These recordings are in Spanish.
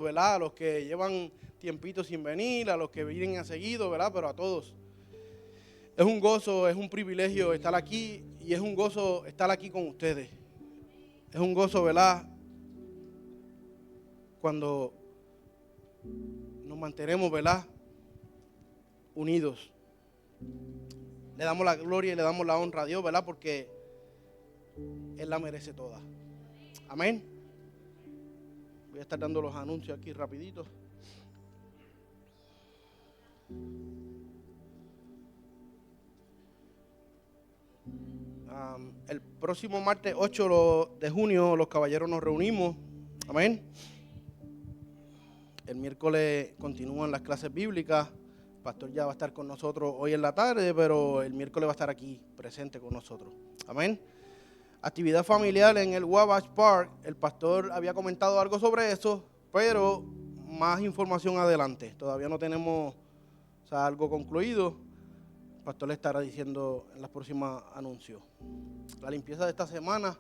¿verdad? A los que llevan tiempito sin venir, a los que vienen a seguido, ¿verdad? Pero a todos. Es un gozo, es un privilegio estar aquí y es un gozo estar aquí con ustedes. Es un gozo, ¿verdad? Cuando nos mantenemos, ¿verdad? Unidos. Le damos la gloria y le damos la honra a Dios, ¿verdad? Porque Él la merece toda. Amén. Voy a estar dando los anuncios aquí rapidito. El próximo martes 8 de junio los caballeros nos reunimos. Amén. El miércoles continúan las clases bíblicas. El pastor ya va a estar con nosotros hoy en la tarde, pero el miércoles va a estar aquí presente con nosotros. Amén. Actividad familiar en el Wabash Park. El pastor había comentado algo sobre eso, pero más información adelante. Todavía no tenemos algo concluido. El pastor le estará diciendo en los próximos anuncios. La limpieza de esta semana.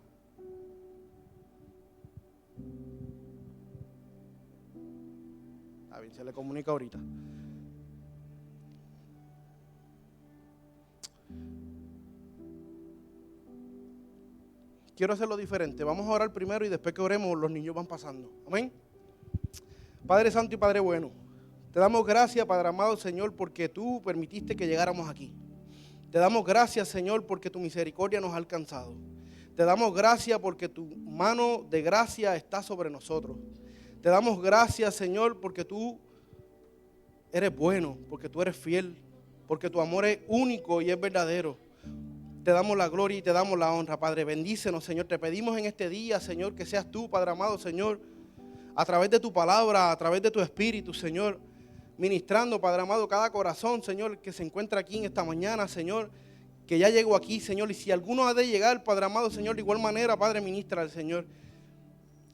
A ver, se le comunica ahorita. Quiero hacerlo diferente. Vamos a orar primero y después que oremos los niños van pasando. Amén. Padre Santo y Padre bueno, te damos gracias, Padre amado Señor, porque tú permitiste que llegáramos aquí. Te damos gracias, Señor, porque tu misericordia nos ha alcanzado. Te damos gracias porque tu mano de gracia está sobre nosotros. Te damos gracias, Señor, porque tú eres bueno, porque tú eres fiel, porque tu amor es único y es verdadero. Te damos la gloria y te damos la honra, Padre. Bendícenos, Señor. Te pedimos en este día, Señor, que seas tú, Padre amado, Señor, a través de tu palabra, a través de tu espíritu, Señor, ministrando, Padre amado, cada corazón, Señor, que se encuentra aquí en esta mañana, Señor, que ya llegó aquí, Señor. Y si alguno ha de llegar, Padre amado, Señor, de igual manera, Padre, ministra al Señor.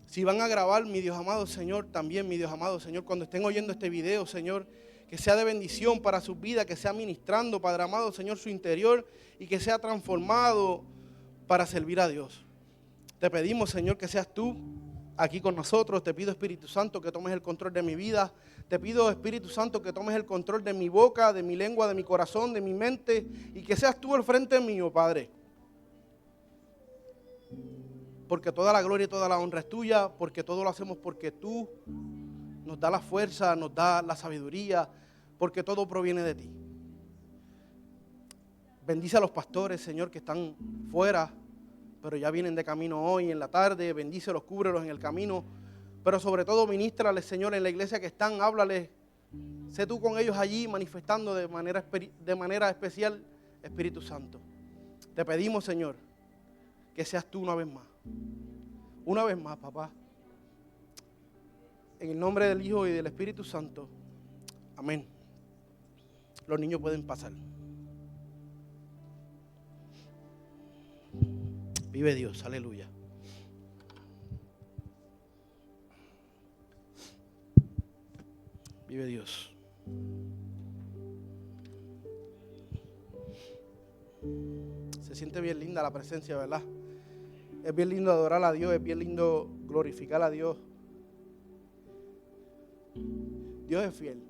Si van a grabar, mi Dios amado, Señor, también, mi Dios amado, Señor, cuando estén oyendo este video, Señor, que sea de bendición para sus vidas, que sea ministrando, Padre amado, Señor, su interior y que sea transformado para servir a Dios. Te pedimos, Señor, que seas tú aquí con nosotros. Te pido, Espíritu Santo, que tomes el control de mi vida. Te pido, Espíritu Santo, que tomes el control de mi boca, de mi lengua, de mi corazón, de mi mente y que seas tú al frente mío, Padre. Porque toda la gloria y toda la honra es tuya, porque todo lo hacemos porque tú nos da la fuerza, nos da la sabiduría, porque todo proviene de ti. Bendice a los pastores, Señor, que están fuera, pero ya vienen de camino hoy en la tarde. Bendícelos, cúbrelos en el camino, pero sobre todo ministrales, Señor, en la iglesia que están, háblales. Sé tú con ellos allí manifestando de manera especial, Espíritu Santo. Te pedimos, Señor, que seas tú una vez más. Una vez más, papá. En el nombre del Hijo y del Espíritu Santo. Amén. Los niños pueden pasar. Vive Dios, aleluya. Vive Dios. Se siente bien linda la presencia, ¿verdad? Es bien lindo adorar a Dios, es bien lindo glorificar a Dios. Dios es fiel.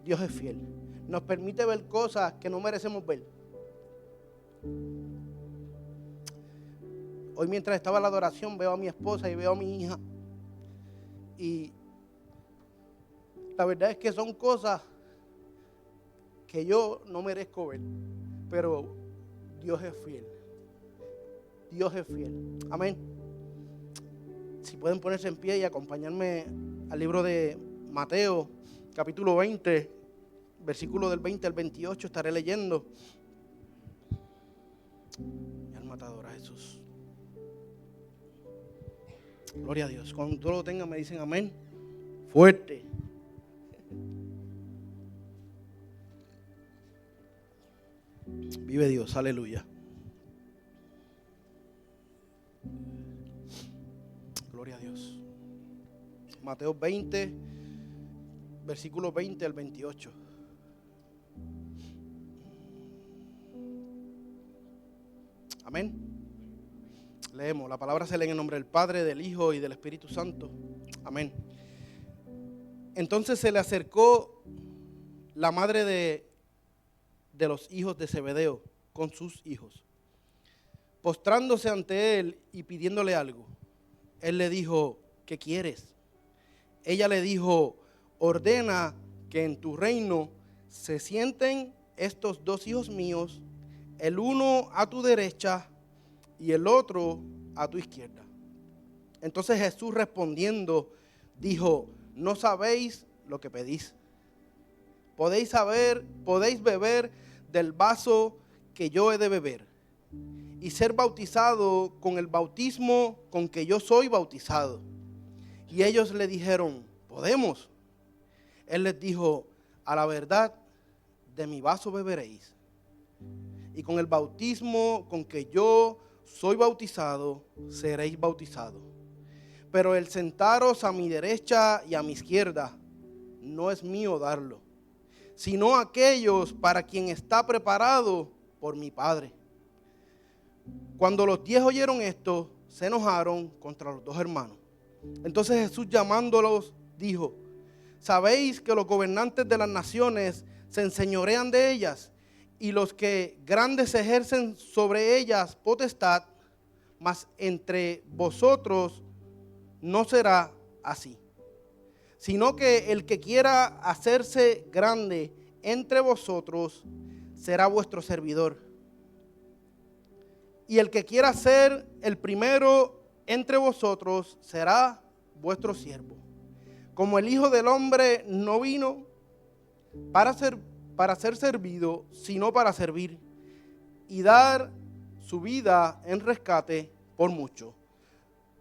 Dios es fiel. Nos permite ver cosas que no merecemos ver. Hoy mientras estaba en la adoración veo a mi esposa y veo a mi hija. Y la verdad es que son cosas que yo no merezco ver. Pero Dios es fiel. Dios es fiel. Amén. Si pueden ponerse en pie y acompañarme al libro de Mateo, capítulo 20, versículo del 20 al 28, estaré leyendo. Mi alma te adora, Jesús. Gloria a Dios. Cuando todos lo tengan me dicen amén. Fuerte. Vive Dios, aleluya. Gloria a Dios. Mateo 20, versículo 20 al 28. Amén. Leemos, la palabra se lee en el nombre del Padre, del Hijo y del Espíritu Santo. Amén. Entonces se le acercó la madre de los hijos de Zebedeo con sus hijos, postrándose ante él y pidiéndole algo. Él le dijo, ¿qué quieres? Ella le dijo, ordena que en tu reino se sienten estos dos hijos míos, el uno a tu derecha y el otro a tu izquierda. Entonces Jesús respondiendo dijo, no sabéis lo que pedís. Podéis beber del vaso que yo he de beber y ser bautizado con el bautismo con que yo soy bautizado. Y ellos le dijeron, podemos. Él les dijo, a la verdad, de mi vaso beberéis. Y con el bautismo con que yo soy bautizado, seréis bautizados. Pero el sentaros a mi derecha y a mi izquierda, no es mío darlo, sino aquellos para quien está preparado por mi Padre. Cuando los 10 oyeron esto, se enojaron contra los dos hermanos. Entonces Jesús llamándolos dijo, ¿sabéis que los gobernantes de las naciones se enseñorean de ellas y los que grandes ejercen sobre ellas potestad? Mas entre vosotros no será así, sino que el que quiera hacerse grande entre vosotros será vuestro servidor. Y el que quiera ser el primero entre vosotros será vuestro siervo. Como el Hijo del Hombre no vino para ser servido, sino para servir y dar su vida en rescate por muchos.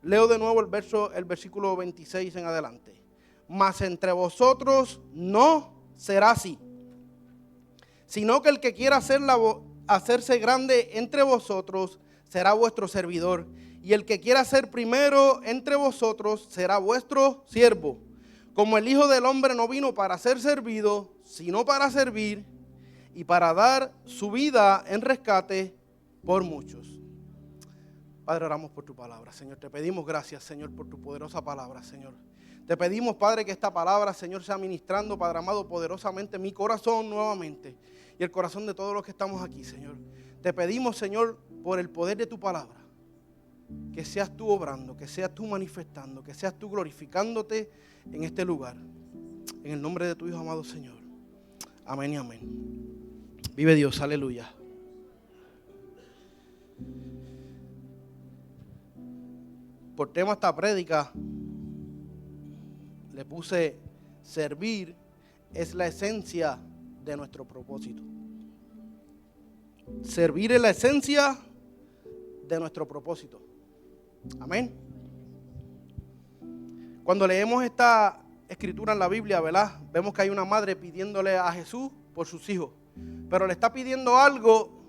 Leo de nuevo el versículo 26 en adelante. Mas entre vosotros no será así, sino que el que quiera hacerse grande entre vosotros será vuestro servidor, y el que quiera ser primero entre vosotros será vuestro siervo. Como el Hijo del Hombre no vino para ser servido, sino para servir y para dar su vida en rescate por muchos. Padre, oramos por tu palabra, Señor. Te pedimos gracias, Señor, por tu poderosa palabra, Señor. Te pedimos, Padre, que esta palabra, Señor, sea ministrando, Padre amado, poderosamente mi corazón nuevamente y el corazón de todos los que estamos aquí, Señor. Te pedimos, Señor, por el poder de tu palabra, que seas tú obrando, que seas tú manifestando, que seas tú glorificándote en este lugar. En el nombre de tu Hijo amado, Señor. Amén y amén. Vive Dios, aleluya. Por tema esta prédica le puse servir es la esencia de nuestro propósito. Servir es la esencia de nuestro propósito. Amén. Cuando leemos esta escritura en la Biblia, ¿verdad? Vemos que hay una madre pidiéndole a Jesús por sus hijos, pero le está pidiendo algo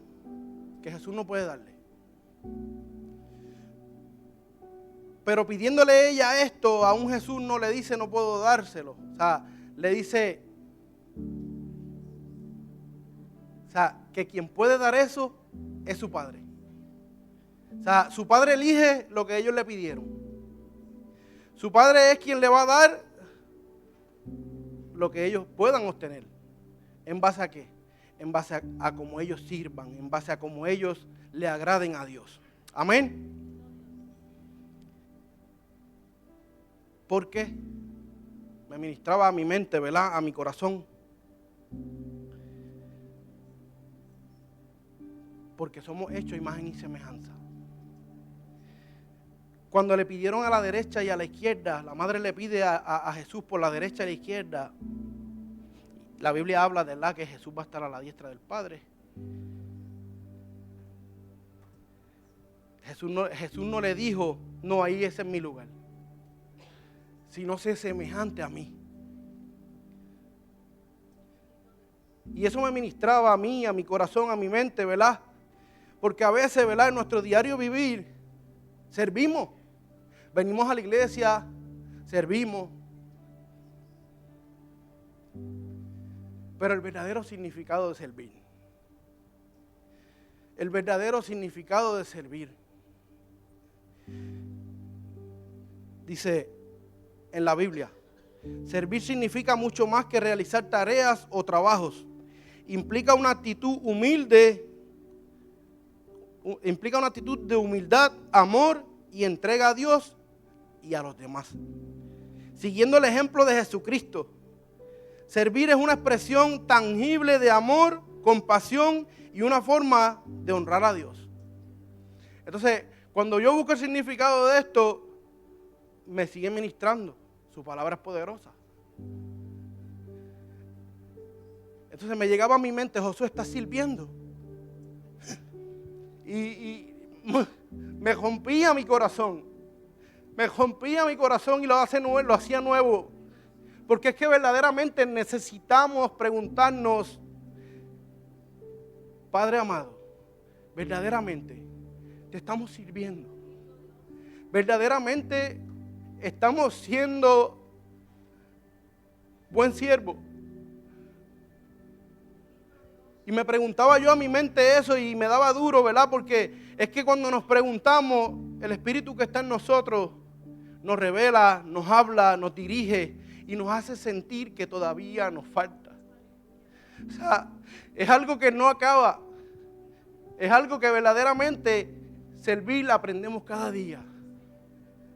que Jesús no puede darle. Pero pidiéndole ella esto, aún Jesús no le dice no puedo dárselo. O sea, le dice, que quien puede dar eso es su padre. O sea, su padre elige lo que ellos le pidieron. Su padre es quien le va a dar lo que ellos puedan obtener. ¿En base a qué? En base a cómo ellos sirvan, en base a cómo ellos le agraden a Dios. Amén. ¿Por qué? Me ministraba a mi mente, ¿verdad? A mi corazón. Porque somos hechos imagen y semejanza. Cuando le pidieron a la derecha y a la izquierda, la madre le pide a Jesús por la derecha y la izquierda. La Biblia habla de que Jesús va a estar a la diestra del Padre. Jesús no le dijo, no, ahí ese es mi lugar, sino ser semejante a mí. Y eso me ministraba a mí, a mi corazón, a mi mente, ¿verdad? Porque a veces, ¿verdad? En nuestro diario vivir, servimos. Venimos a la iglesia, servimos. Pero el verdadero significado de servir. El verdadero significado de servir Dice en la Biblia, servir significa mucho más que realizar tareas o trabajos. Implica una actitud humilde, implica una actitud de humildad, amor y entrega a Dios y a los demás. Siguiendo el ejemplo de Jesucristo, servir es una expresión tangible de amor, compasión y una forma de honrar a Dios. Entonces, cuando yo busco el significado de esto, me sigue ministrando. Su palabra es poderosa. Entonces me llegaba a mi mente, Josué está sirviendo. Y me rompía mi corazón. Me rompía mi corazón y lo hacía nuevo. Porque es que verdaderamente necesitamos preguntarnos, Padre amado, verdaderamente te estamos sirviendo. Verdaderamente estamos siendo buen siervo. Y me preguntaba yo a mi mente eso y me daba duro, ¿verdad? Porque es que cuando nos preguntamos, el Espíritu que está en nosotros nos revela, nos habla, nos dirige y nos hace sentir que todavía nos falta. O sea, es algo que no acaba. Es algo que verdaderamente servir aprendemos cada día.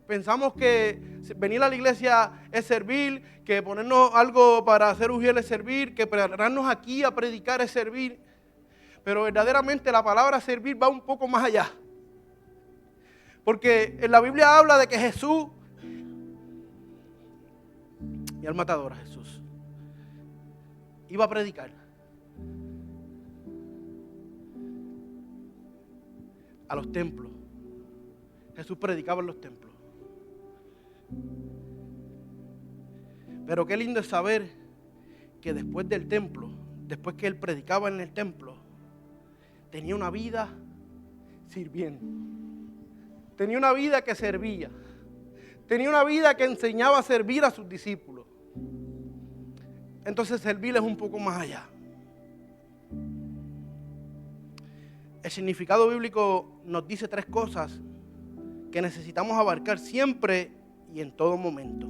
Pensamos que venir a la iglesia es servir, que ponernos algo para hacer ujir es servir, que pararnos aquí a predicar es servir. Pero verdaderamente la palabra servir va un poco más allá. Porque en la Biblia habla de que Jesús, mi alma te adora, Jesús, iba a predicar. A los templos. Jesús predicaba en los templos. Pero qué lindo es saber que después del templo, después que él predicaba en el templo, tenía una vida sirviendo. Tenía una vida que servía. Tenía una vida que enseñaba a servir a sus discípulos. Entonces servir es un poco más allá. El significado bíblico nos dice 3 cosas que necesitamos abarcar siempre y en todo momento.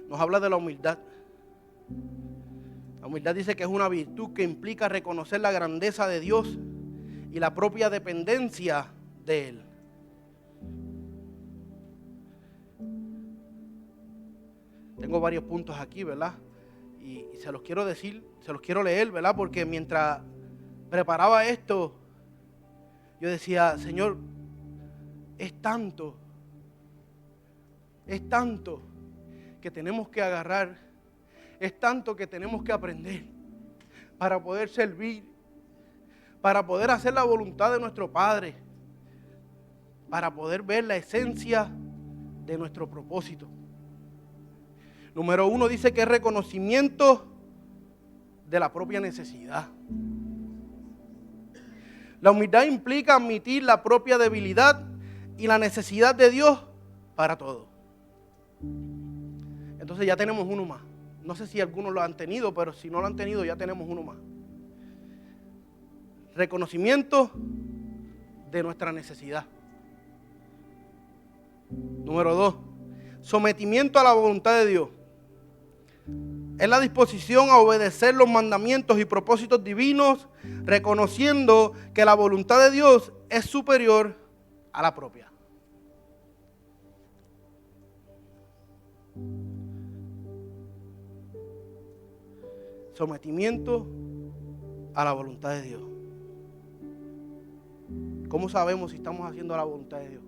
Nos habla de la humildad. La humildad dice que es una virtud que implica reconocer la grandeza de Dios y la propia dependencia de Él. Tengo varios puntos aquí, ¿verdad? Y se los quiero decir, se los quiero leer, ¿verdad? Porque mientras preparaba esto, yo decía, Señor, es tanto que tenemos que agarrar, es tanto que tenemos que aprender para poder servir, para poder hacer la voluntad de nuestro Padre, para poder ver la esencia de nuestro propósito. Número 1 dice que es reconocimiento de la propia necesidad. La humildad implica admitir la propia debilidad y la necesidad de Dios para todo. Entonces ya tenemos uno más. No sé si algunos lo han tenido, pero si no lo han tenido ya tenemos uno más. Reconocimiento de nuestra necesidad. Número 2, sometimiento a la voluntad de Dios. Es la disposición a obedecer los mandamientos y propósitos divinos, reconociendo que la voluntad de Dios es superior a la propia. Sometimiento a la voluntad de Dios. ¿Cómo sabemos si estamos haciendo la voluntad de Dios?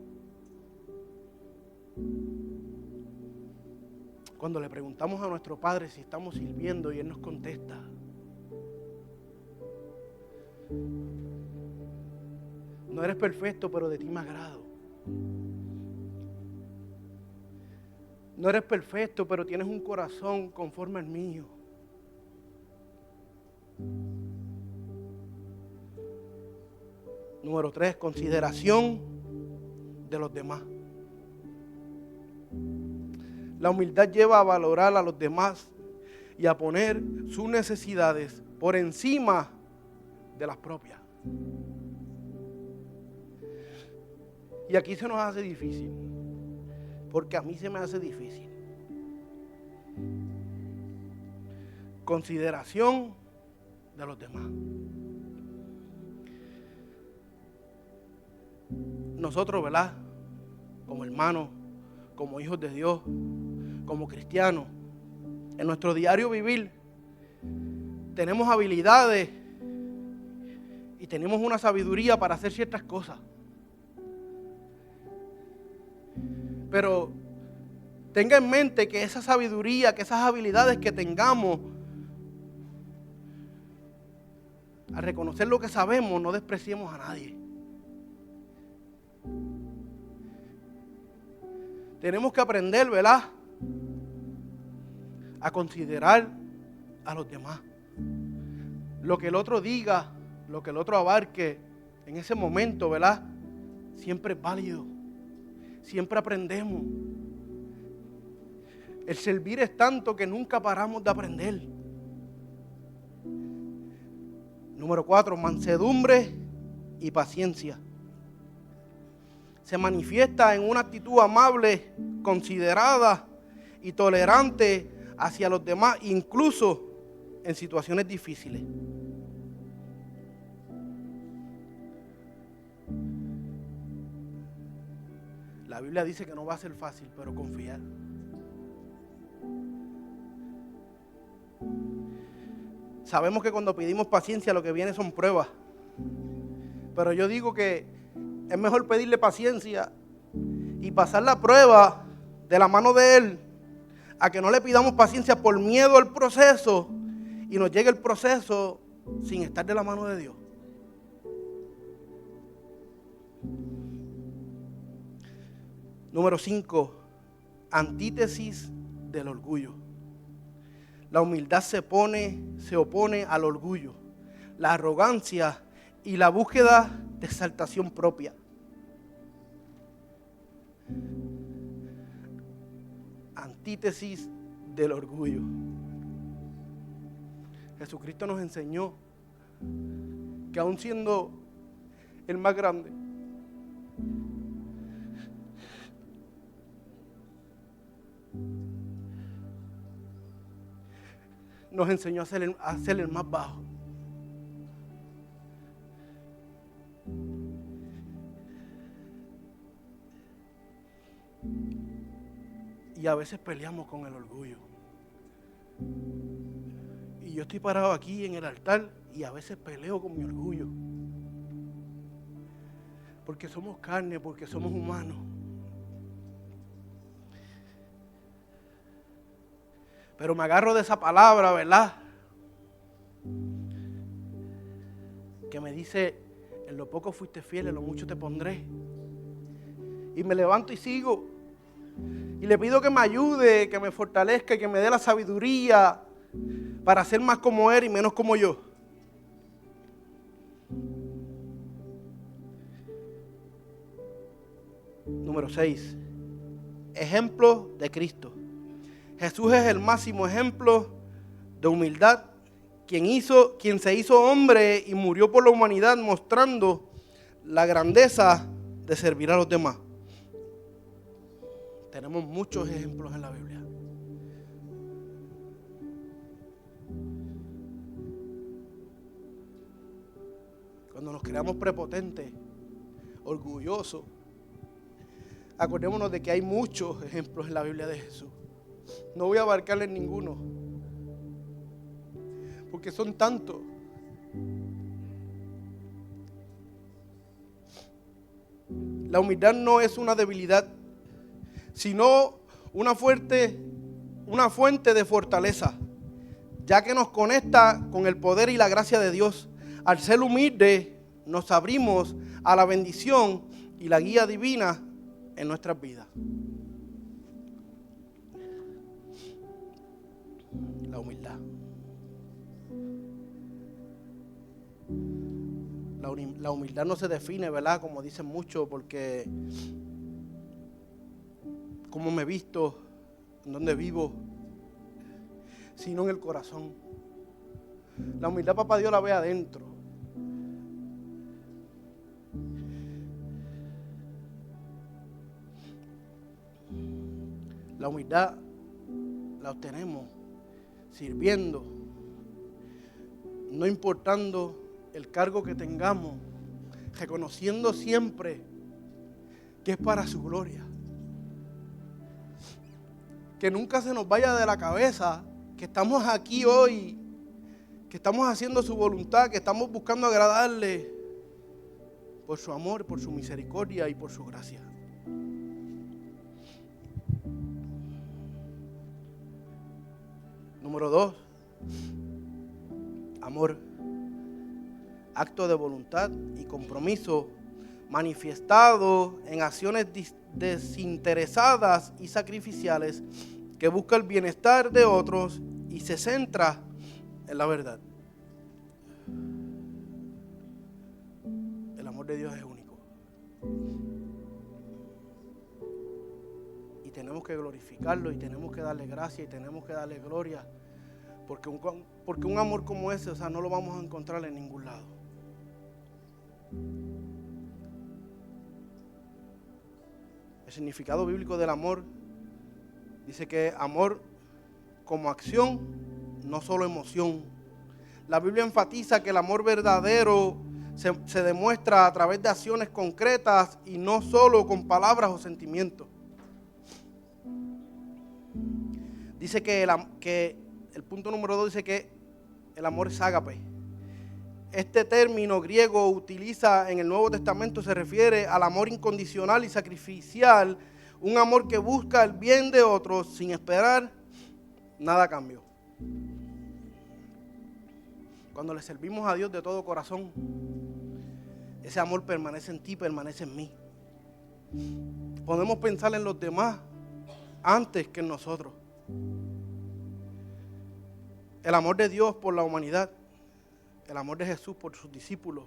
Cuando le preguntamos a nuestro Padre si estamos sirviendo y Él nos contesta. No eres perfecto, pero de ti me agrado. No eres perfecto, pero tienes un corazón conforme al mío. Número 3, consideración de los demás. La humildad lleva a valorar a los demás y a poner sus necesidades por encima de las propias. Y aquí se nos hace difícil, porque a mí se me hace difícil. Consideración de los demás. Nosotros, ¿verdad? Como hermanos, como hijos de Dios, como cristianos, en nuestro diario vivir, tenemos habilidades y tenemos una sabiduría para hacer ciertas cosas. Pero tenga en mente que esa sabiduría, que esas habilidades que tengamos, al reconocer lo que sabemos, no despreciemos a nadie. Tenemos que aprender, ¿verdad?, a considerar a los demás. Lo que el otro diga, lo que el otro abarque en ese momento, ¿verdad?, siempre es válido. Siempre aprendemos. El servir es tanto que nunca paramos de aprender. Número 4, mansedumbre y paciencia. Se manifiesta en una actitud amable, considerada y tolerante hacia los demás, incluso en situaciones difíciles. La Biblia dice que no va a ser fácil, pero confiar. Sabemos que cuando pedimos paciencia lo que viene son pruebas. Pero yo digo que es mejor pedirle paciencia y pasar la prueba de la mano de Él, a que no le pidamos paciencia por miedo al proceso y nos llegue el proceso sin estar de la mano de Dios. Número 5, antítesis del orgullo. La humildad se opone al orgullo, la arrogancia y la búsqueda de exaltación propia. Antítesis del orgullo. Jesucristo nos enseñó que aun siendo el más grande, nos enseñó a ser el más bajo. Y a veces peleamos con el orgullo. Y yo estoy parado aquí en el altar y a veces peleo con mi orgullo. Porque somos carne, porque somos humanos. Pero me agarro de esa palabra, ¿verdad?, que me dice: en lo poco fuiste fiel, en lo mucho te pondré. Y me levanto y sigo. Y le pido que me ayude, que me fortalezca y que me dé la sabiduría para ser más como Él y menos como yo. Número 6. Ejemplo de Cristo. Jesús es el máximo ejemplo de humildad, quien se hizo hombre y murió por la humanidad, mostrando la grandeza de servir a los demás. Tenemos muchos ejemplos en la Biblia. Cuando nos creamos prepotentes, orgullosos, acordémonos de que hay muchos ejemplos en la Biblia de Jesús. No voy a abarcarles ninguno, porque son tantos. La humildad no es una debilidad, sino una fuente de fortaleza, ya que nos conecta con el poder y la gracia de Dios. Al ser humildes, nos abrimos a la bendición y la guía divina en nuestras vidas. La humildad. La humildad no se define, ¿verdad?, como dicen muchos, porque cómo me he visto, en dónde vivo, sino en el corazón. La humildad, papá Dios la ve adentro. La humildad la obtenemos sirviendo, no importando el cargo que tengamos, reconociendo siempre que es para su gloria. Que nunca se nos vaya de la cabeza que estamos aquí hoy, que estamos haciendo su voluntad, que estamos buscando agradarle por su amor, por su misericordia y por su gracia. Número 2, amor, acto de voluntad y compromiso manifestado en acciones desinteresadas y sacrificiales que busca el bienestar de otros y se centra en la verdad. El amor de Dios es único. Y tenemos que glorificarlo y tenemos que darle gracia y tenemos que darle gloria. Porque un amor como ese, no lo vamos a encontrar en ningún lado. El significado bíblico del amor dice que amor como acción, no solo emoción. La Biblia enfatiza que el amor verdadero se demuestra a través de acciones concretas y no solo con palabras o sentimientos. Dice que el punto número 2 dice que el amor es ágape. Este término griego utiliza en el Nuevo Testamento se refiere al amor incondicional y sacrificial, un amor que busca el bien de otros sin esperar nada a cambio. Cuando le servimos a Dios de todo corazón, ese amor permanece en ti, permanece en mí. Podemos pensar en los demás antes que en nosotros. El amor de Dios por la humanidad, el amor de Jesús por sus discípulos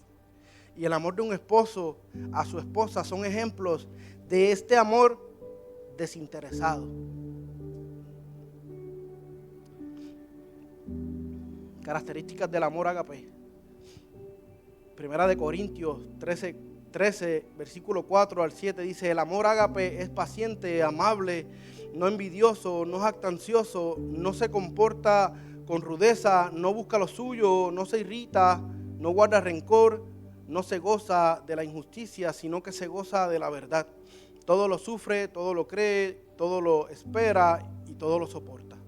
y el amor de un esposo a su esposa son ejemplos de este amor desinteresado. Características del amor ágape. Primera de Corintios 13, versículo 4 al 7 dice: el amor ágape es paciente, amable, no envidioso, no jactancioso, no se comporta con rudeza, no busca lo suyo, no se irrita, no guarda rencor, no se goza de la injusticia, sino que se goza de la verdad. Todo lo sufre, todo lo cree, todo lo espera y todo lo soporta.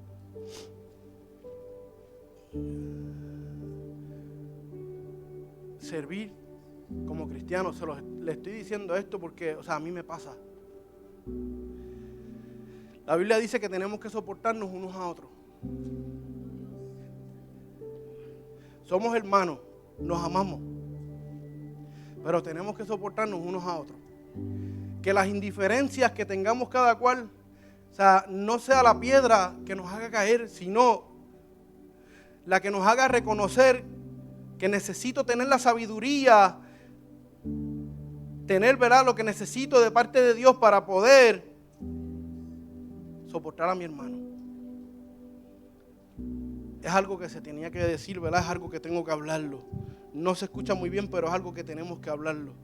Servir como cristiano, le estoy diciendo esto porque, a mí me pasa. La Biblia dice que tenemos que soportarnos unos a otros. Somos hermanos, nos amamos, pero tenemos que soportarnos unos a otros. Que las indiferencias que tengamos cada cual, no sea la piedra que nos haga caer, sino la que nos haga reconocer que necesito tener la sabiduría, tener, lo que necesito de parte de Dios para poder soportar a mi hermano. Es algo que se tenía que decir, Es algo que tengo que hablarlo. No se escucha muy bien, pero es algo que tenemos que hablarlo.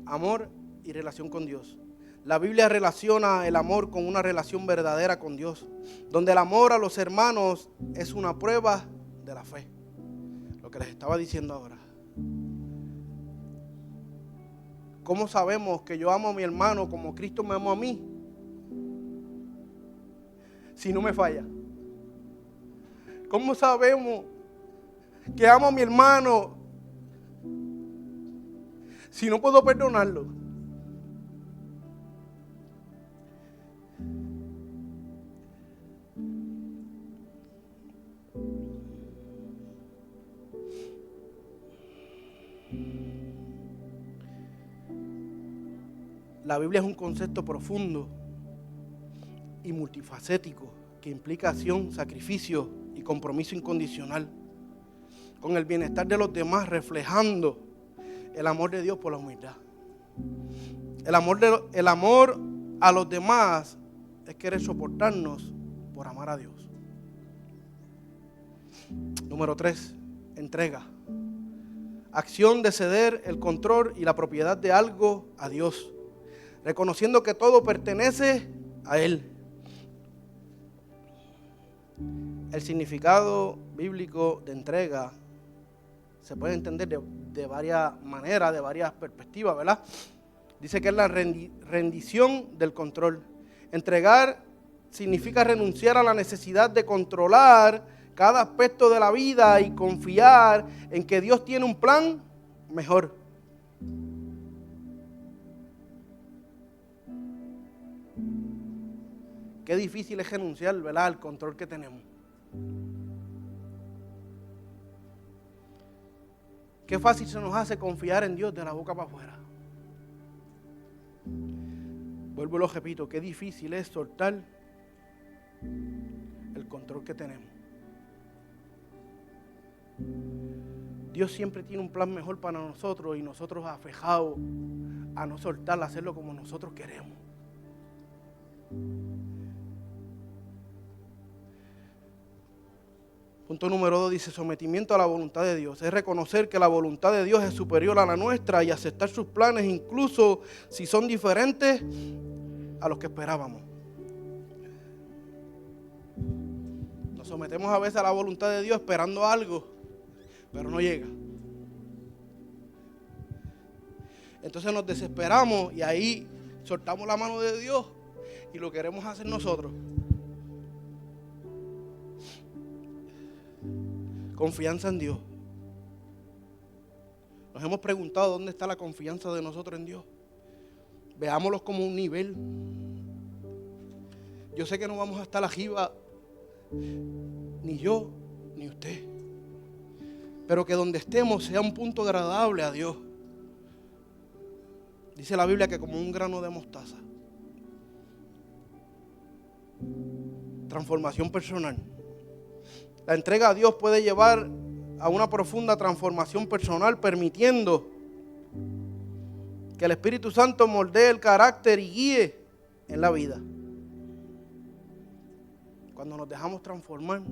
Amor y relación con Dios. La Biblia relaciona el amor con una relación verdadera con Dios, donde el amor a los hermanos es una prueba de la fe. Lo que les estaba diciendo ahora. ¿Cómo sabemos que yo amo a mi hermano como Cristo me amó a mí? Si no me falla. ¿Cómo sabemos que amo a mi hermano si no puedo perdonarlo? La Biblia es un concepto profundo y multifacético que implica acción, sacrificio y compromiso incondicional con el bienestar de los demás, reflejando el amor de Dios por la humildad. El amor a los demás es querer soportarnos por amar a Dios. Número 3, entrega. acción de ceder el control y la propiedad de algo a Dios, reconociendo que todo pertenece a Él. El significado bíblico de entrega se puede entender de varias maneras, de varias perspectivas, ¿verdad? Dice que es la rendición del control. Entregar significa renunciar a la necesidad de controlar cada aspecto de la vida y confiar en que Dios tiene un plan mejor. Qué difícil es renunciar, ¿verdad?, al control que tenemos. Qué fácil se nos hace confiar en Dios de la boca para afuera. Vuelvo y lo repito, qué difícil es soltar el control que tenemos. Dios siempre tiene un plan mejor para nosotros y nosotros afejados a no soltarlo, a hacerlo como nosotros queremos. Punto número 2 dice: sometimiento a la voluntad de Dios. Es reconocer que la voluntad de Dios es superior a la nuestra y aceptar sus planes incluso si son diferentes a los que esperábamos. Nos sometemos a veces a la voluntad de Dios esperando algo, pero no llega. Entonces nos desesperamos y ahí soltamos la mano de Dios y lo queremos hacer nosotros. Confianza en Dios. Nos hemos preguntado dónde está la confianza de nosotros en Dios. Veámoslo como un nivel. Yo sé que no vamos a estar arriba, ni yo, ni usted. Pero que donde estemos sea un punto agradable a Dios. Dice la Biblia que como un grano de mostaza. Transformación personal. La entrega a Dios puede llevar a una profunda transformación personal, permitiendo que el Espíritu Santo moldee el carácter y guíe en la vida. Cuando nos dejamos transformar,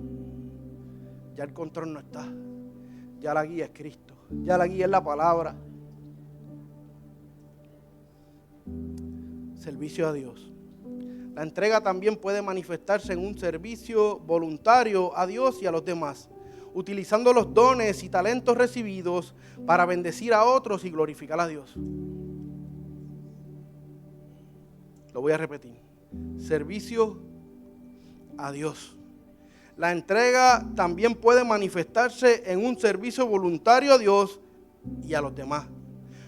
ya el control no está. Ya la guía es Cristo. Ya la guía es la palabra. Servicio a Dios. La entrega también puede manifestarse en un servicio voluntario a Dios y a los demás, utilizando los dones y talentos recibidos para bendecir a otros y glorificar a Dios. Lo voy a repetir. Servicio a Dios. La entrega también puede manifestarse en un servicio voluntario a Dios y a los demás,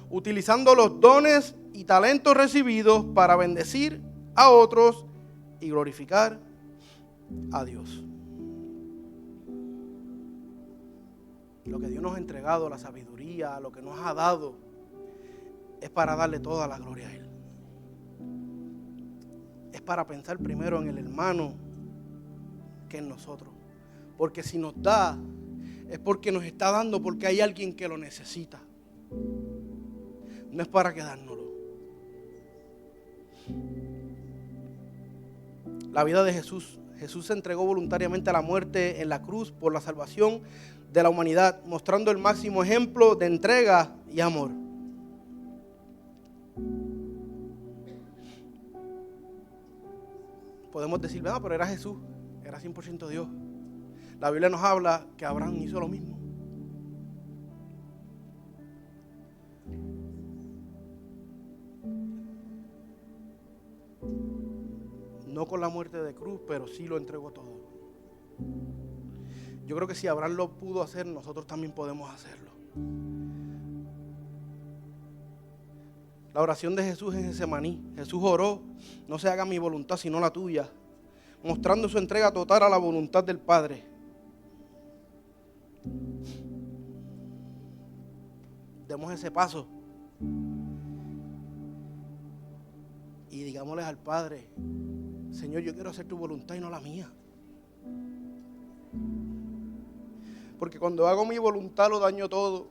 utilizando los dones y talentos recibidos para bendecir a otros y glorificar a Dios. Lo que Dios nos ha entregado, la sabiduría, lo que nos ha dado, es para darle toda la gloria a Él. Es para pensar primero en el hermano que en nosotros. Porque si nos da, es porque nos está dando, porque hay alguien que lo necesita. No es para quedárnoslo. La vida de Jesús. Jesús se entregó voluntariamente a la muerte en la cruz por la salvación de la humanidad, mostrando el máximo ejemplo de entrega y amor. Podemos decir, pero era Jesús, era 100% Dios. La Biblia nos habla que Abraham hizo lo mismo. No con la muerte de cruz, pero sí lo entregó todo. Yo creo que si Abraham lo pudo hacer, nosotros también podemos hacerlo. La oración de Jesús en Getsemaní. Jesús oró: no se haga mi voluntad sino la tuya, mostrando su entrega total a la voluntad del Padre. Demos ese paso y digámosle al Padre: Señor, yo quiero hacer tu voluntad y no la mía. Porque cuando hago mi voluntad lo daño todo.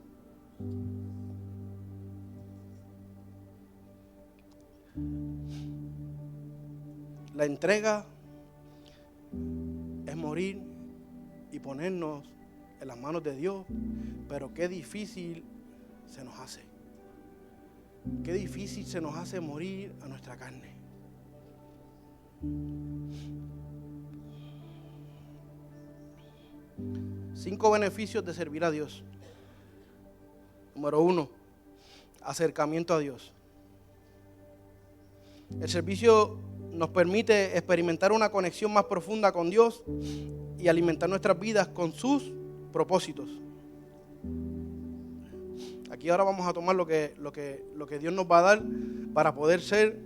La entrega es morir y ponernos en las manos de Dios. Pero qué difícil se nos hace. Qué difícil se nos hace morir a nuestra carne. Cinco beneficios de servir a Dios. Número 1, acercamiento a Dios. El servicio nos permite experimentar una conexión más profunda con Dios y alimentar nuestras vidas con sus propósitos. Aquí ahora vamos a tomar lo que Dios nos va a dar para poder ser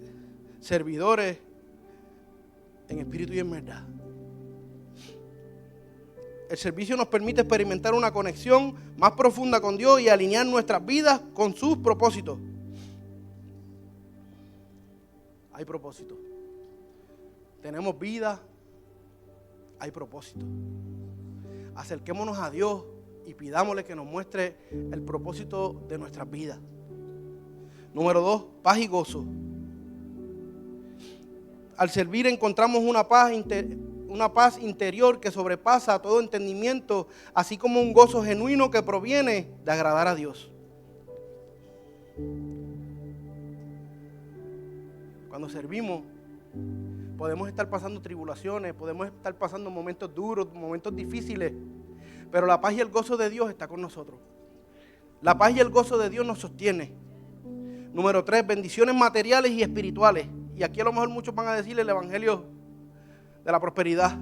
servidores en espíritu y en verdad. El servicio nos permite experimentar una conexión más profunda con Dios y alinear nuestras vidas con sus propósitos. Hay propósito. Tenemos vida, hay propósito. Acerquémonos a Dios y pidámosle que nos muestre el propósito de nuestras vidas. Número 2, paz y gozo. Al servir encontramos una paz interior que sobrepasa todo entendimiento, así como un gozo genuino que proviene de agradar a Dios. Cuando servimos, podemos estar pasando tribulaciones, podemos estar pasando momentos duros, momentos difíciles, pero la paz y el gozo de Dios está con nosotros. La paz y el gozo de Dios nos sostiene. Número 3, bendiciones materiales y espirituales. Y aquí a lo mejor muchos van a decir el evangelio de la prosperidad.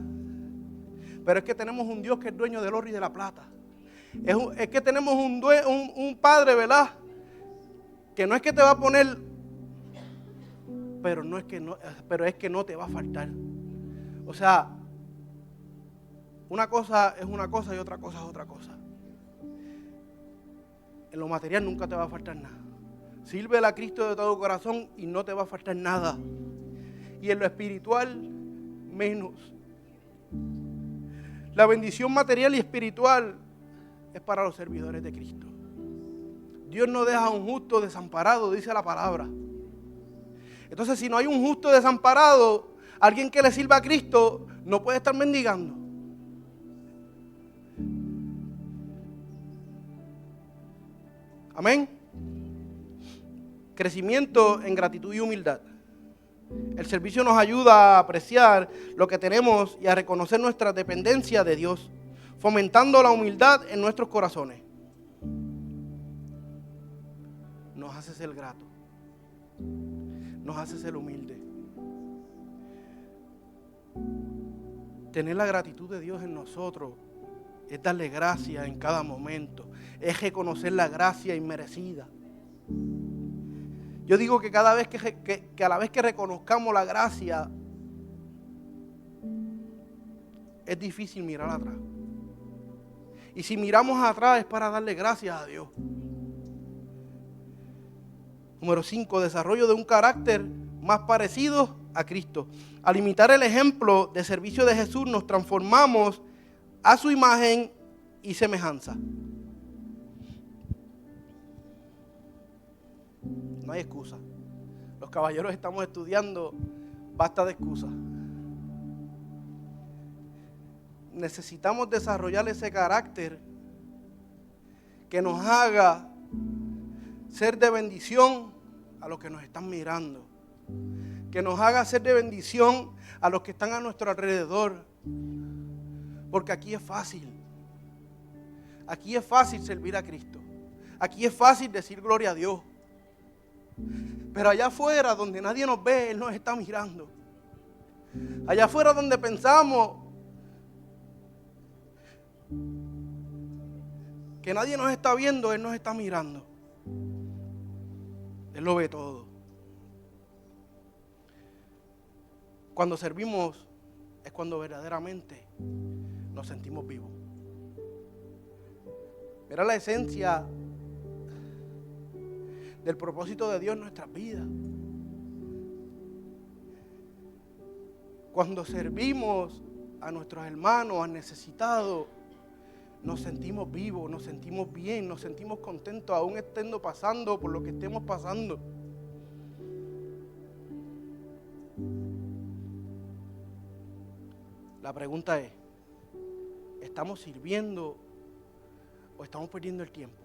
Pero es que tenemos un Dios que es dueño del oro y de la plata. Es que tenemos un Padre, ¿verdad? Que no es que te va a poner, pero es que no te va a faltar. O sea, una cosa es una cosa y otra cosa es otra cosa. En lo material nunca te va a faltar nada. Sírvele a Cristo de todo corazón y no te va a faltar nada. Y en lo espiritual, menos. La bendición material y espiritual es para los servidores de Cristo. Dios no deja a un justo desamparado, dice la palabra. Entonces, si no hay un justo desamparado, alguien que le sirva a Cristo no puede estar mendigando. Amén. Crecimiento en gratitud y humildad. El servicio nos ayuda a apreciar lo que tenemos y a reconocer nuestra dependencia de Dios, fomentando la humildad en nuestros corazones. Nos hace ser gratos, nos hace ser humildes. Tener la gratitud de Dios en nosotros es darle gracias en cada momento, es reconocer la gracia inmerecida. Yo digo que cada vez que a la vez que reconozcamos la gracia, es difícil mirar atrás. Y si miramos atrás es para darle gracias a Dios. Número 5, desarrollo de un carácter más parecido a Cristo. Al imitar el ejemplo de servicio de Jesús, nos transformamos a su imagen y semejanza. No hay excusa. Los caballeros estamos estudiando, basta de excusas. Necesitamos desarrollar ese carácter que nos haga ser de bendición a los que nos están mirando, que nos haga ser de bendición a los que están a nuestro alrededor, porque aquí es fácil servir a Cristo, aquí es fácil decir gloria a Dios, pero allá afuera donde nadie nos ve, Él nos está mirando. Allá afuera donde pensamos que nadie nos está viendo, Él nos está mirando. Él lo ve todo. Cuando servimos es cuando verdaderamente nos sentimos vivos. Era la esencia del propósito de Dios en nuestras vidas. Cuando servimos a nuestros hermanos, a necesitados, nos sentimos vivos, nos sentimos bien, nos sentimos contentos, aún estando pasando por lo que estemos pasando. La pregunta es, ¿estamos sirviendo o estamos perdiendo el tiempo?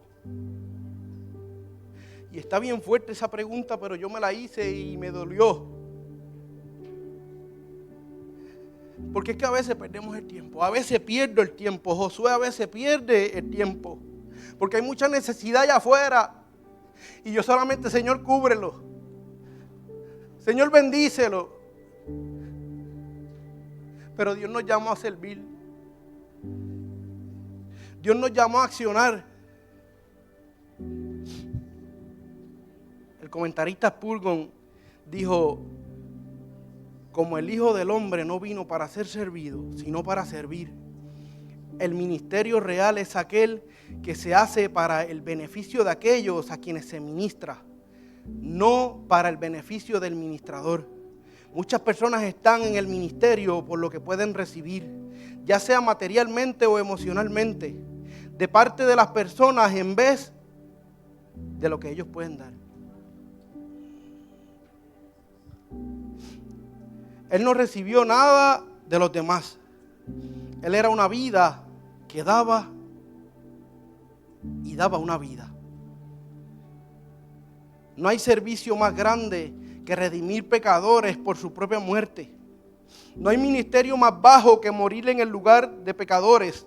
Y está bien fuerte esa pregunta, pero yo me la hice y me dolió. Porque es que a veces perdemos el tiempo. A veces pierdo el tiempo. Josué a veces pierde el tiempo. Porque hay mucha necesidad allá afuera. Y yo solamente, Señor, cúbrelo. Señor, bendícelo. Pero Dios nos llamó a servir. Dios nos llamó a accionar. El comentarista Spurgeon dijo: como el Hijo del Hombre no vino para ser servido, sino para servir. El ministerio real es aquel que se hace para el beneficio de aquellos a quienes se ministra, no para el beneficio del ministrador. Muchas personas están en el ministerio por lo que pueden recibir, ya sea materialmente o emocionalmente, de parte de las personas en vez de lo que ellos pueden dar. Él no recibió nada de los demás. Él era una vida que daba y daba una vida. No hay servicio más grande que redimir pecadores por su propia muerte. No hay ministerio más bajo que morir en el lugar de pecadores.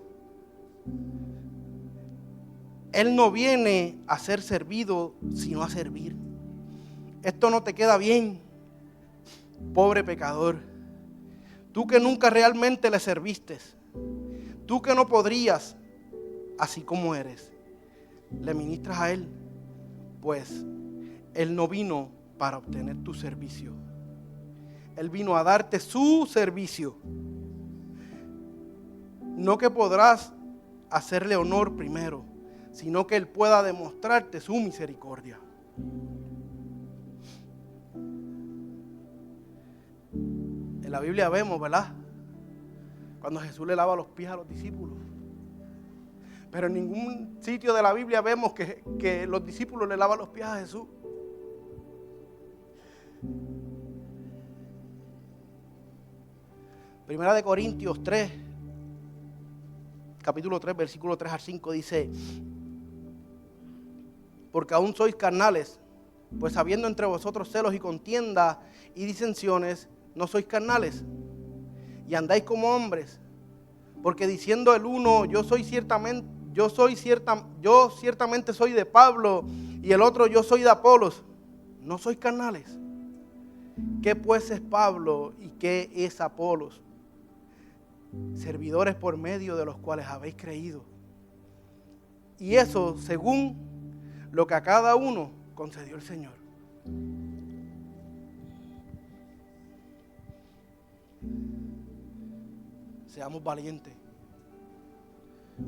Él no viene a ser servido, sino a servir. Esto no te queda bien, pobre pecador. Tú que nunca realmente le serviste. Tú que no podrías, así como eres, le ministras a Él. Pues Él no vino para obtener tu servicio. Él vino a darte su servicio. No que podrás hacerle honor primero, sino que Él pueda demostrarte su misericordia. En la Biblia vemos, ¿verdad?, cuando Jesús le lava los pies a los discípulos. Pero en ningún sitio de la Biblia vemos que los discípulos le lavan los pies a Jesús. Primera de Corintios 3, capítulo 3, versículo 3 al 5 dice: porque aún sois carnales, pues habiendo entre vosotros celos y contienda y disensiones, no sois carnales, y andáis como hombres, porque diciendo el uno, yo ciertamente soy de Pablo, y el otro, yo soy de Apolos, no sois carnales. ¿Qué pues es Pablo y qué es Apolos? Servidores por medio de los cuales habéis creído, y eso según lo que a cada uno concedió el Señor. Seamos valientes,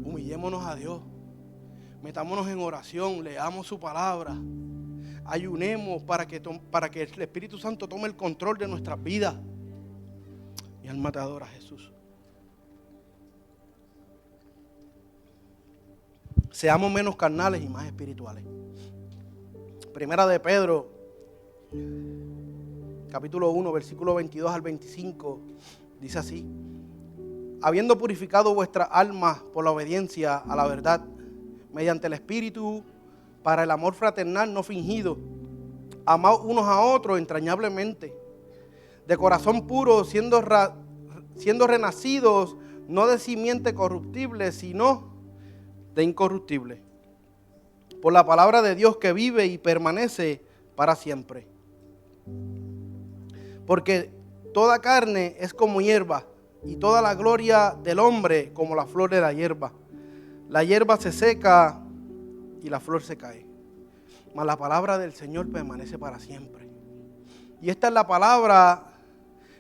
humillémonos a Dios, metámonos en oración, leamos su palabra, ayunemos para que el Espíritu Santo tome el control de nuestras vidas. Mi alma te adora, Jesús. Seamos menos carnales y más espirituales. Primera de Pedro, capítulo 1, versículo 22 al 25, dice así: habiendo purificado vuestras almas por la obediencia a la verdad, mediante el Espíritu, para el amor fraternal no fingido, amaos unos a otros entrañablemente, de corazón puro, siendo renacidos, no de simiente corruptible, sino de incorruptible, por la palabra de Dios que vive y permanece para siempre. Porque toda carne es como hierba, y toda la gloria del hombre como la flor de la hierba. La hierba se seca y la flor se cae, mas la palabra del Señor permanece para siempre. Y esta es la palabra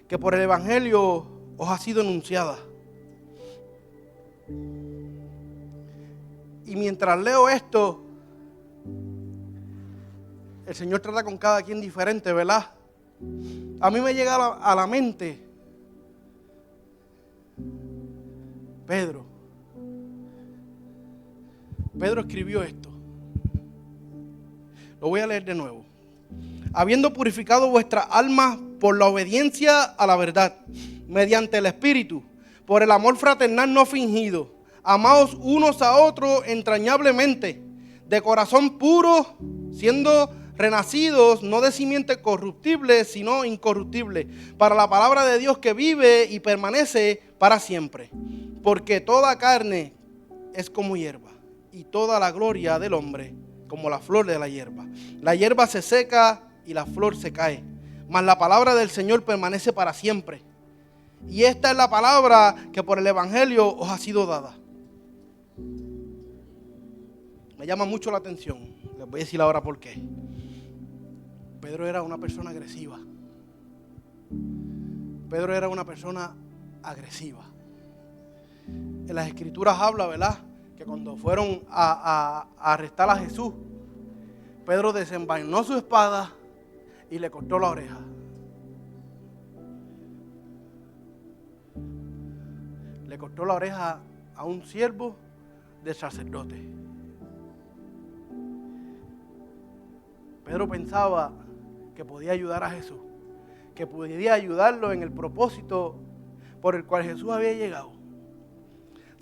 que por el Evangelio os ha sido anunciada. Y mientras leo esto, el Señor trata con cada quien diferente, ¿verdad? A mí me llega a la mente Pedro escribió esto. Lo voy a leer de nuevo. Habiendo purificado vuestras almas por la obediencia a la verdad, mediante el Espíritu, por el amor fraternal no fingido, amaos unos a otros entrañablemente, de corazón puro, siendo renacidos, no de simiente corruptible, sino incorruptible, para la palabra de Dios que vive y permanece para siempre. Porque toda carne es como hierba, y toda la gloria del hombre como la flor de la hierba. La hierba se seca y la flor se cae, mas la palabra del Señor permanece para siempre. Y esta es la palabra que por el Evangelio os ha sido dada. Me llama mucho la atención. Les voy a decir ahora por qué. Pedro era una persona agresiva. Pedro era una persona agresiva. En las Escrituras habla, ¿verdad?, que cuando fueron a arrestar a Jesús, Pedro desenvainó su espada y le cortó la oreja. Le cortó la oreja a un siervo del sacerdote. Pedro pensaba que podía ayudar a Jesús, que podía ayudarlo en el propósito por el cual Jesús había llegado.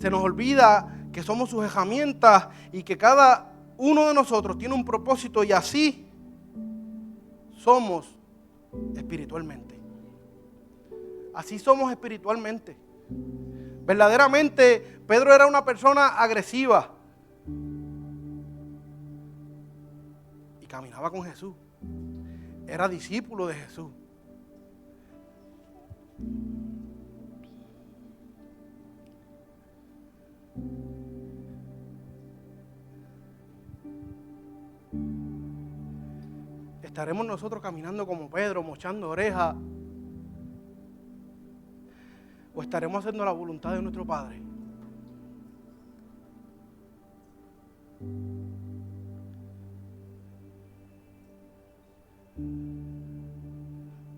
Se nos olvida que somos sus herramientas y que cada uno de nosotros tiene un propósito, y así somos espiritualmente. Así somos espiritualmente. Verdaderamente, Pedro era una persona agresiva y caminaba con Jesús. Era discípulo de Jesús. ¿Estaremos nosotros caminando como Pedro, mochando orejas? ¿O estaremos haciendo la voluntad de nuestro Padre?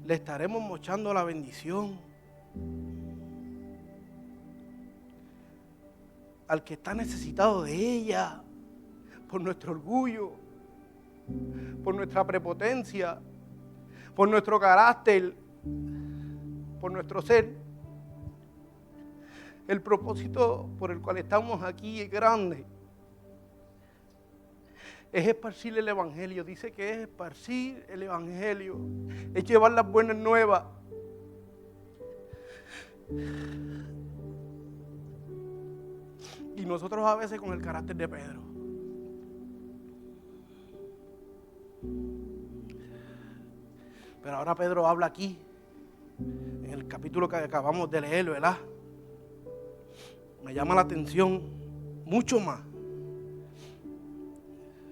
¿Le estaremos mochando la bendición al que está necesitado de ella por nuestro orgullo, por nuestra prepotencia, por nuestro carácter, por nuestro ser? El propósito por el cual estamos aquí es grande. Es esparcir el Evangelio. Dice que es esparcir el Evangelio. Es llevar las buenas nuevas. Y nosotros a veces con el carácter de Pedro. Pero ahora Pedro habla aquí, en el capítulo que acabamos de leer, ¿verdad? Me llama la atención mucho más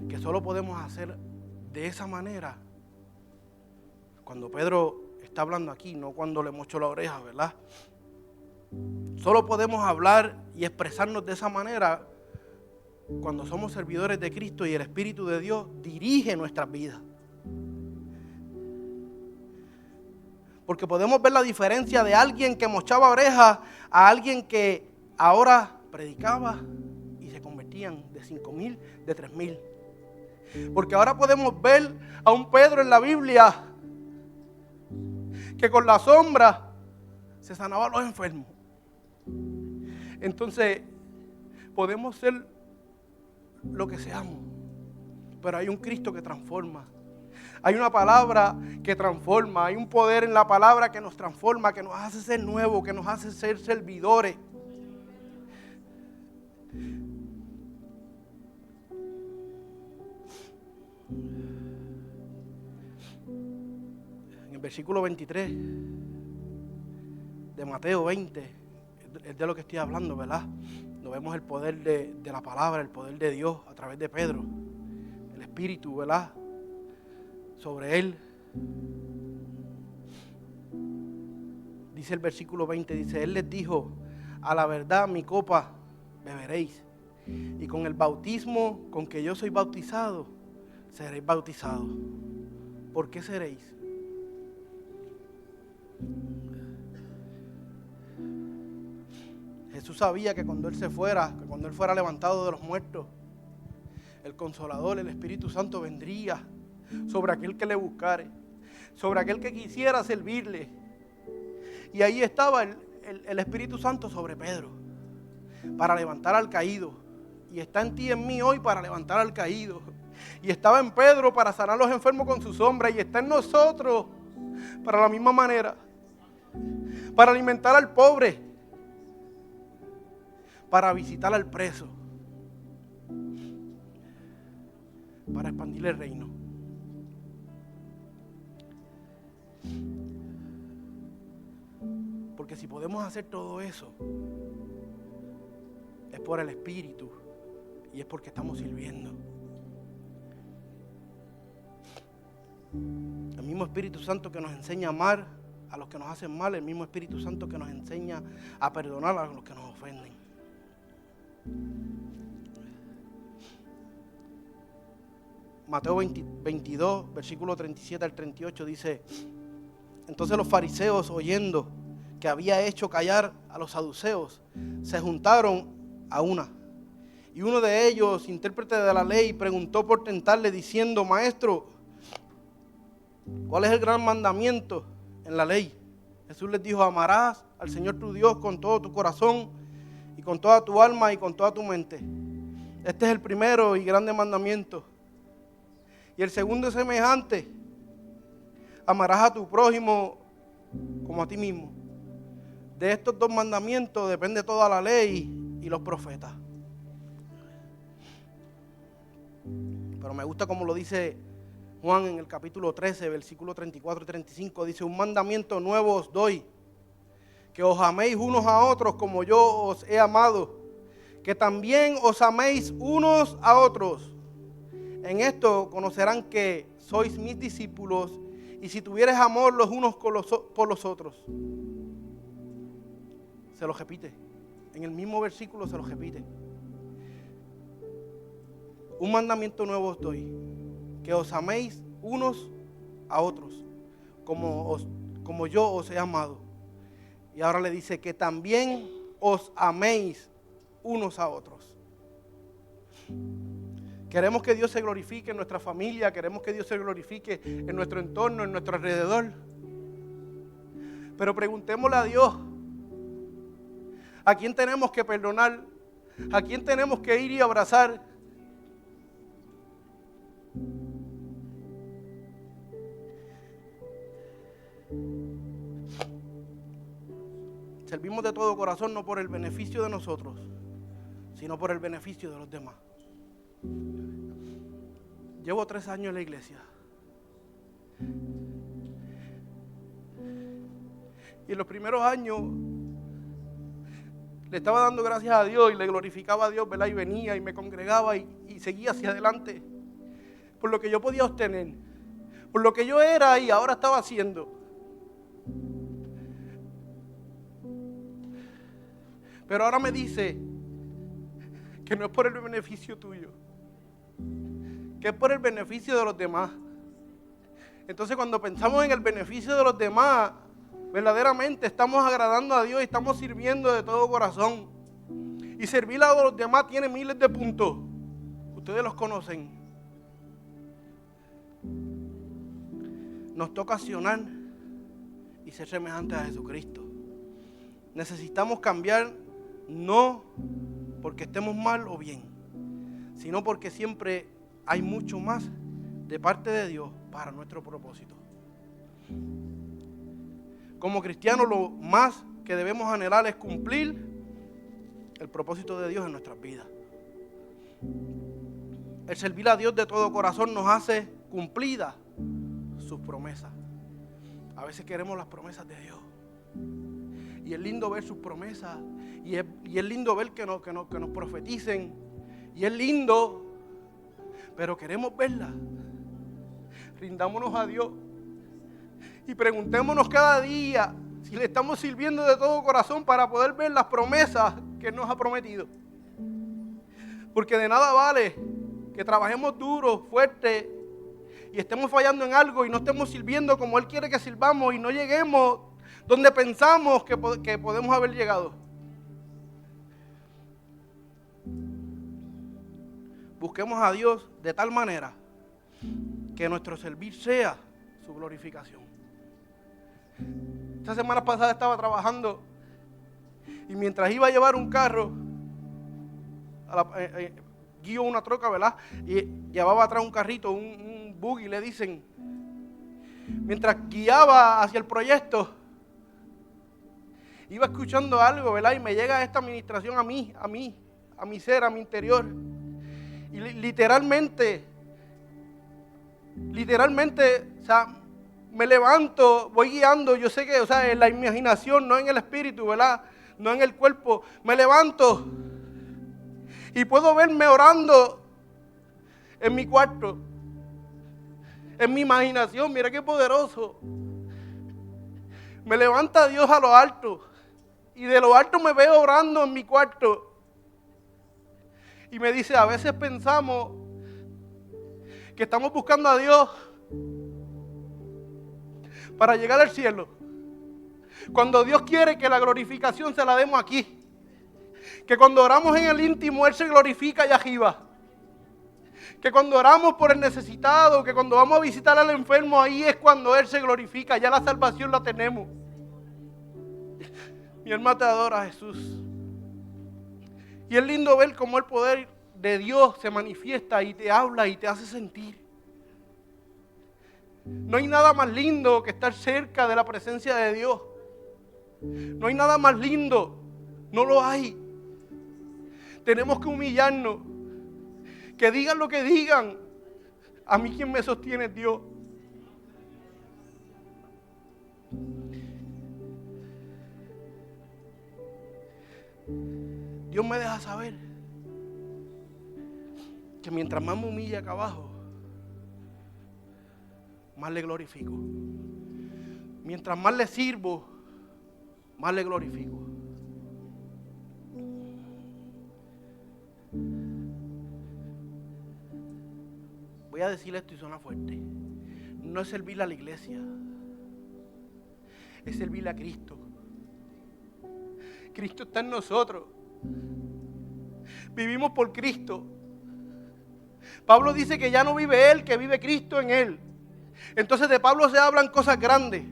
que solo podemos hacer de esa manera cuando Pedro está hablando aquí, no cuando le mochó la oreja, ¿verdad? Solo podemos hablar y expresarnos de esa manera cuando somos servidores de Cristo y el Espíritu de Dios dirige nuestras vidas. Porque podemos ver la diferencia de alguien que mochaba orejas a alguien que ahora predicaba y se convertían de 5,000, de 3,000. Porque ahora podemos ver a un Pedro en la Biblia que con la sombra se sanaba a los enfermos. Entonces, podemos ser lo que seamos, pero hay un Cristo que transforma. Hay una palabra que transforma, hay un poder en la palabra que nos transforma, que nos hace ser nuevos, que nos hace ser servidores. En el versículo 23 de Mateo 20, es de lo que estoy hablando, ¿verdad? Nos vemos el poder de la palabra, el poder de Dios a través de Pedro, el Espíritu, ¿verdad?, sobre él. Dice el versículo 20, dice, él les dijo, a la verdad mi copa beberéis, y con el bautismo con que yo soy bautizado, seréis bautizados. ¿Por qué seréis? Jesús sabía que cuando Él se fuera, que cuando Él fuera levantado de los muertos, el Consolador, el Espíritu Santo vendría sobre aquel que le buscare, sobre aquel que quisiera servirle. Y ahí estaba el Espíritu Santo sobre Pedro, para levantar al caído Y está en ti y en mí hoy para levantar al caído. Y estaba en Pedro para sanar a los enfermos con su sombra. Y está en nosotros para la misma manera. Para alimentar al pobre. Para visitar al preso. Para expandir el reino. Porque si podemos hacer todo eso, es por el Espíritu y es porque estamos sirviendo. El mismo Espíritu Santo que nos enseña a amar a los que nos hacen mal, el mismo Espíritu Santo que nos enseña a perdonar a los que nos ofenden. Mateo 22, versículo 37 al 38 dice: entonces los fariseos, oyendo que había hecho callar a los saduceos, se juntaron a una. Y uno de ellos, intérprete de la ley, preguntó por tentarle diciendo: Maestro, ¿cuál es el gran mandamiento en la ley? Jesús les dijo: amarás al Señor tu Dios con todo tu corazón y con toda tu alma y con toda tu mente. Este es el primero y grande mandamiento. Y el segundo es semejante: amarás a tu prójimo como a ti mismo. De estos dos mandamientos depende toda la ley y los profetas. Pero me gusta como lo dice Juan en el capítulo 13, versículo 34 y 35. Dice: un mandamiento nuevo os doy, que os améis unos a otros como yo os he amado, que también os améis unos a otros. En esto conocerán que sois mis discípulos, y si tuviereis amor los unos por los otros. Se lo repite. En el mismo versículo se lo repite. Un mandamiento nuevo os doy, que os améis unos a otros, como yo os he amado. Y ahora le dice que también os améis unos a otros. Queremos que Dios se glorifique en nuestra familia, queremos que Dios se glorifique en nuestro entorno, en nuestro alrededor. Pero preguntémosle a Dios: ¿a quién tenemos que perdonar? ¿A quién tenemos que ir y abrazar? Servimos de todo corazón, no por el beneficio de nosotros, sino por el beneficio de los demás. Llevo 3 años en la iglesia. Y en los primeros años le estaba dando gracias a Dios y le glorificaba a Dios, ¿verdad? Y venía y me congregaba y seguía hacia adelante por lo que yo podía obtener, por lo que yo era y ahora estaba haciendo. Pero ahora me dice que no es por el beneficio tuyo, que es por el beneficio de los demás. Entonces, cuando pensamos en el beneficio de los demás, verdaderamente estamos agradando a Dios y estamos sirviendo de todo corazón. Y servir a los demás tiene miles de puntos. Ustedes los conocen. Nos toca accionar y ser semejantes a Jesucristo. Necesitamos cambiar, no porque estemos mal o bien, sino porque siempre hay mucho más de parte de Dios para nuestro propósito. Como cristianos, lo más que debemos anhelar es cumplir el propósito de Dios en nuestras vidas. El servir a Dios de todo corazón nos hace cumplidas sus promesas. A veces queremos las promesas de Dios. Y es lindo ver sus promesas. Y es lindo ver que nos profeticen. Y es lindo, pero queremos verlas. Rindámonos a Dios. Y preguntémonos cada día si le estamos sirviendo de todo corazón para poder ver las promesas que Él nos ha prometido. Porque de nada vale que trabajemos duro, fuerte, y estemos fallando en algo y no estemos sirviendo como Él quiere que sirvamos y no lleguemos donde pensamos que podemos haber llegado. Busquemos a Dios de tal manera que nuestro servir sea su glorificación. Esta semana pasada estaba trabajando y mientras iba a llevar un carro guío una troca, ¿verdad? Y llevaba atrás un carrito, un buggy, le dicen. Mientras guiaba hacia el proyecto, iba escuchando algo, ¿verdad? Y me llega esta administración a mi ser, a mi interior. Y literalmente, o sea, me levanto, voy guiando, yo sé que, o sea, en la imaginación, no en el espíritu, ¿verdad? No en el cuerpo. Me levanto y puedo verme orando en mi cuarto, en mi imaginación. Mira qué poderoso. Me levanta Dios a lo alto y de lo alto me veo orando en mi cuarto. Y me dice, a veces pensamos que estamos buscando a Dios para llegar al cielo, cuando Dios quiere que la glorificación se la demos aquí. Que cuando oramos en el íntimo, Él se glorifica allá arriba. Que cuando oramos por el necesitado, que cuando vamos a visitar al enfermo, ahí es cuando Él se glorifica. Ya la salvación la tenemos. Mi alma te adora, Jesús. Y es lindo ver cómo el poder de Dios se manifiesta y te habla y te hace sentir. No hay nada más lindo que estar cerca de la presencia de Dios. No hay nada más lindo. No lo hay. Tenemos que humillarnos. Que digan lo que digan. A mí quien me sostiene es Dios. Dios me deja saber que mientras más me humille acá abajo, más le glorifico. Mientras más le sirvo, más le glorifico. Voy a decir esto y suena fuerte. No es servirle a la iglesia, es servirle a Cristo. Cristo está en nosotros. Vivimos por Cristo. Pablo dice que ya no vive él, que vive Cristo en él. Entonces de Pablo se hablan cosas grandes.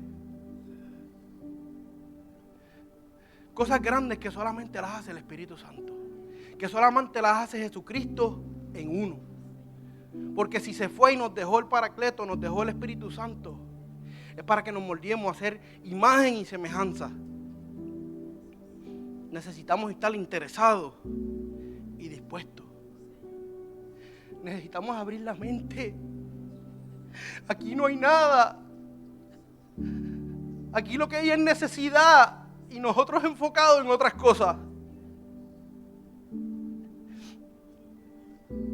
Cosas grandes que solamente las hace el Espíritu Santo. Que solamente las hace Jesucristo en uno. Porque si se fue y nos dejó el Paracleto, nos dejó el Espíritu Santo, es para que nos moldeemos a hacer imagen y semejanza. Necesitamos estar interesados y dispuestos. Necesitamos abrir la mente. Aquí no hay nada. Aquí lo que hay es necesidad y nosotros enfocados en otras cosas.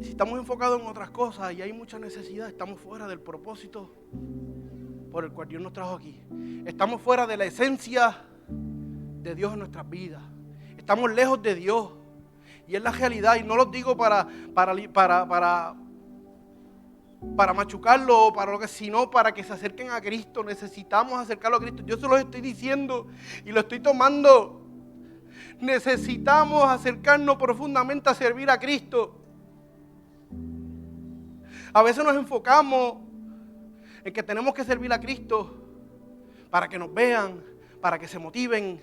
Si estamos enfocados en otras cosas y hay mucha necesidad, estamos fuera del propósito por el cual Dios nos trajo aquí. Estamos fuera de la esencia de Dios en nuestras vidas. Estamos lejos de Dios. Y es la realidad. Y no lo digo para machucarlo o para lo que, sino para que se acerquen a Cristo. Necesitamos acercarlo a Cristo. Yo se los estoy diciendo y lo estoy tomando. Necesitamos acercarnos profundamente a servir a Cristo. A veces nos enfocamos en que tenemos que servir a Cristo para que nos vean, para que se motiven.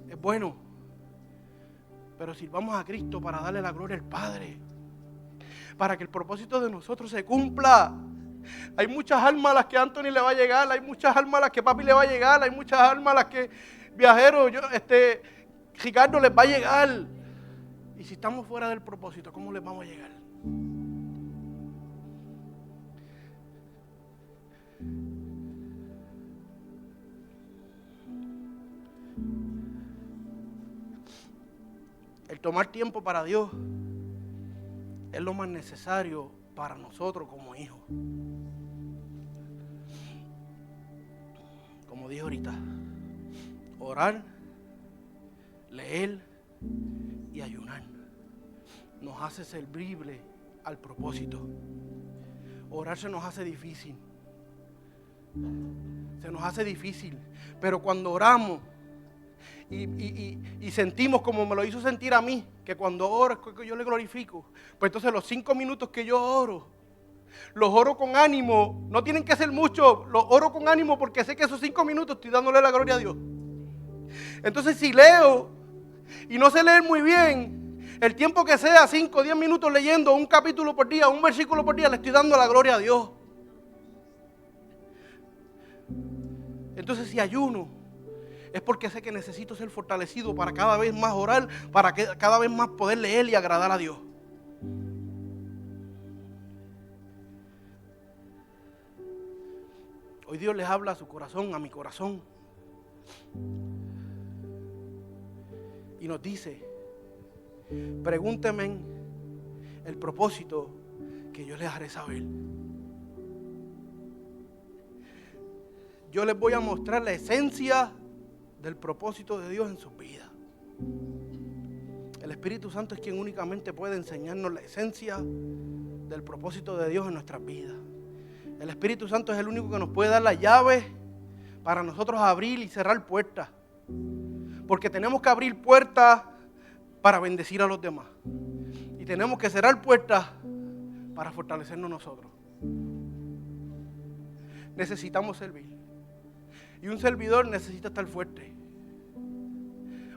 Es bueno, pero sirvamos a Cristo para darle la gloria al Padre, para que el propósito de nosotros se cumpla. Hay muchas almas a las que Anthony le va a llegar, hay muchas almas a las que Papi le va a llegar, hay muchas almas a las que Viajero, Ricardo les va a llegar. Y si estamos fuera del propósito, ¿cómo les vamos a llegar? El tomar tiempo para Dios es lo más necesario para nosotros como hijos. Como dije ahorita, orar, leer y ayunar nos hace servible al propósito. Orar se nos hace difícil. Se nos hace difícil. Pero cuando oramos y sentimos como me lo hizo sentir a mí, que cuando oro es que yo le glorifico, pues entonces los 5 minutos que yo oro, los oro con ánimo. No tienen que ser muchos, los oro con ánimo porque sé que esos 5 minutos estoy dándole la gloria a Dios. Entonces si leo y no sé leer muy bien, El tiempo que sea, 5 o 10 minutos leyendo un capítulo por día, un versículo por día, le estoy dando la gloria a Dios. Entonces si ayuno, es porque sé que necesito ser fortalecido para cada vez más orar, para que cada vez más poder leer y agradar a Dios. Hoy Dios les habla a su corazón, a mi corazón. Y nos dice, pregúntenme el propósito que yo les haré saber. Yo les voy a mostrar la esencia del propósito de Dios en sus vidas. El Espíritu Santo es quien únicamente puede enseñarnos la esencia del propósito de Dios en nuestras vidas. El Espíritu Santo es el único que nos puede dar la llave para nosotros abrir y cerrar puertas. Porque tenemos que abrir puertas para bendecir a los demás. Y tenemos que cerrar puertas para fortalecernos nosotros. Necesitamos servir. Y un servidor necesita estar fuerte.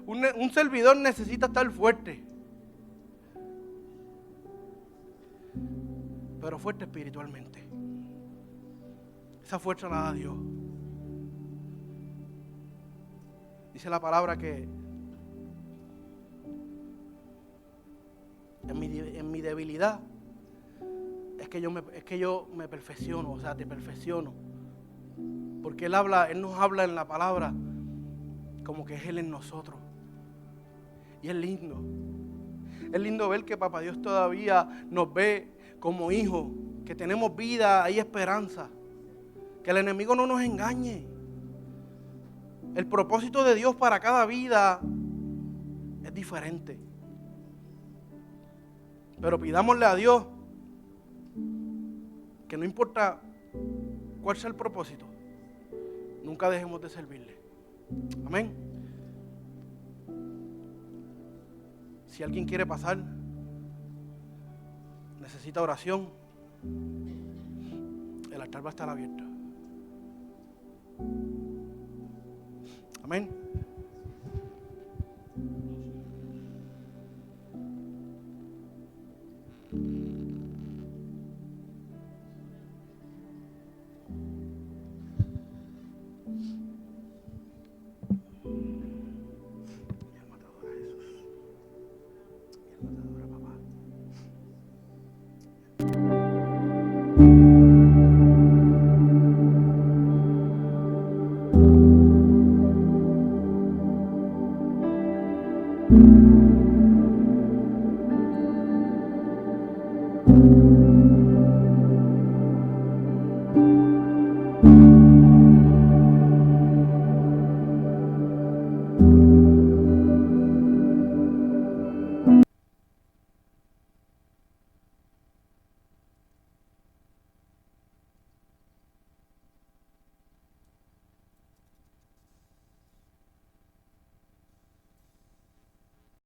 Un servidor necesita estar fuerte. Pero fuerte espiritualmente. Esa fuerza la da Dios. Dice la palabra que en mi debilidad es que yo me perfecciono, o sea, te perfecciono. Porque Él nos habla en la palabra como que es Él en nosotros. Y es lindo. Es lindo ver que Papá Dios todavía nos ve como hijos, que tenemos vida, hay esperanza. Que el enemigo no nos engañe. El propósito de Dios para cada vida es diferente. Pero pidámosle a Dios que no importa cuál sea el propósito, nunca dejemos de servirle. Amén. Si alguien quiere pasar, necesita oración, el altar va a estar abierto. Amén.